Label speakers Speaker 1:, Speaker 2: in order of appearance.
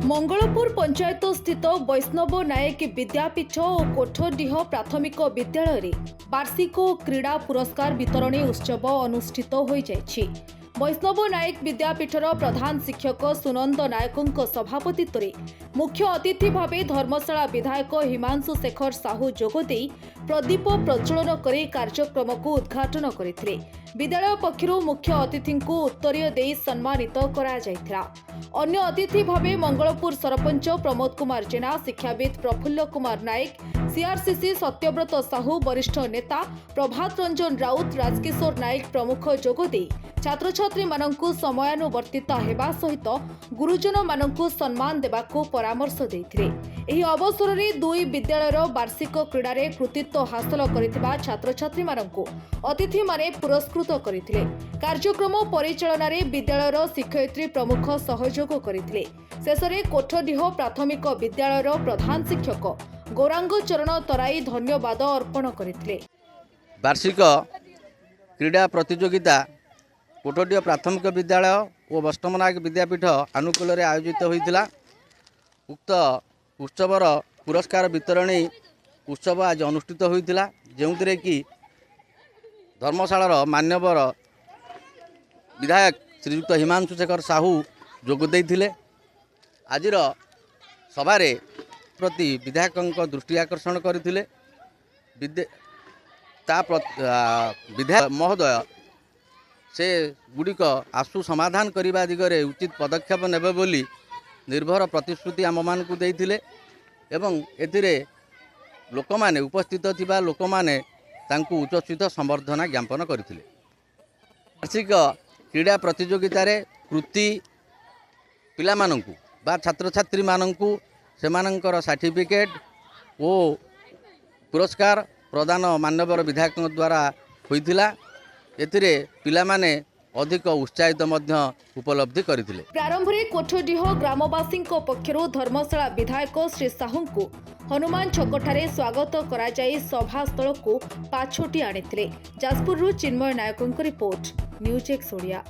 Speaker 1: मंगलपुर पंचायत स्थित वैष्णव नायक विद्यापीठ और कोठडीह प्राथमिक विद्यालय रे वार्षिक क्रीड़ा पुरस्कार वितरणी उत्सव अनुष्ठित हो जाइछि। वैष्णव नायक विद्यापीठर प्रधान शिक्षक सुनंद नायकों सभापतित्व में मुख्य अतिथि भावे धर्मशाला विधायक हिमांशु शेखर साहू जोगदे प्रदीप प्रज्वलन कर कार्यक्रम को उद्घाटन करथिले। विद्यालय पक्षरु मुख्य अतिथि को उत्तरीय दे सम्मानित करा जायथिला। अन्य अतिथि भावे मंगलपुर सरपंच प्रमोद कुमार जेना, शिक्षाविद प्रफुल्ल कुमार नायक, सीआरसीसी सत्यव्रत साहू, वरिष्ठ नेता प्रभात रंजन राउत, राजकिशोर नायक प्रमुख जोगदे छात्र छात्री माननकु समयानुवर्तित हेबा सहित गुरुजन माननकु सम्मान देबाकु परामर्श देथिले। एही अवसर में दुई विद्यालयर वार्षिक क्रीड़ा रे कृतित्व हासिल करिथिबा छात्र छात्री माननकु अतिथि माने पुरस्कृत करथिले। कार्यक्रम परिचालन रे विद्यालयर शिक्षयित्री प्रमुख सहयोग करथिले। शेषरे कोठडीह प्राथमिक विद्यालयर प्रधान शिक्षक गौरांग चरण तराई धन्यवाद अर्पण करथिले।
Speaker 2: वार्षिक क्रीड़ा प्रतियोगिता कोठडीह प्राथमिक विद्यालय और वैष्णव नायक विद्यापीठ आनुकूल आयोजित होता। उक्त उत्सवर पुरस्कार वितरणी उत्सव आज अनुष्ठित होता, जो कि धर्मशालार मान्यवर विधायक श्रीयुक्त हिमांशु शेखर साहू जोगदे। आजिर सभारे प्रति विधायकों दृष्टि आकर्षण करथिले। विधायक महोदय से गुड़िक आशु समाधान करने दिगरे उचित पदक्षेप नेबे बोली निर्भर प्रतिश्रुति आम मान को देइथिले एवं एथिरे लोक माने उपस्थित थिबा लोक माने तांकु उच्चस्थित संबर्धना ज्ञापन करथिले। वार्षिक क्रीड़ा प्रतियोगिता रे कृति पिला मानंकु बा छात्र छात्री मानंकु सेमानंकर सर्टिफिकेट और पुरस्कार प्रदान मान्यवर विधायक द्वारा होइथिला। एथिरे पिला माने अधिक उत्साहित मध्य उपलब्धि करथिले।
Speaker 1: प्रारंभ में कोठडीह ग्रामवासी पक्षरु धर्मशाला विधायक श्री साहू को हनुमान छकठारे स्वागत करा जाई सभास्थल को पाछोटी आनिथिले। जाजपुरु चिन्मय नायकों रिपोर्ट, न्यूज एक्स ओडिया।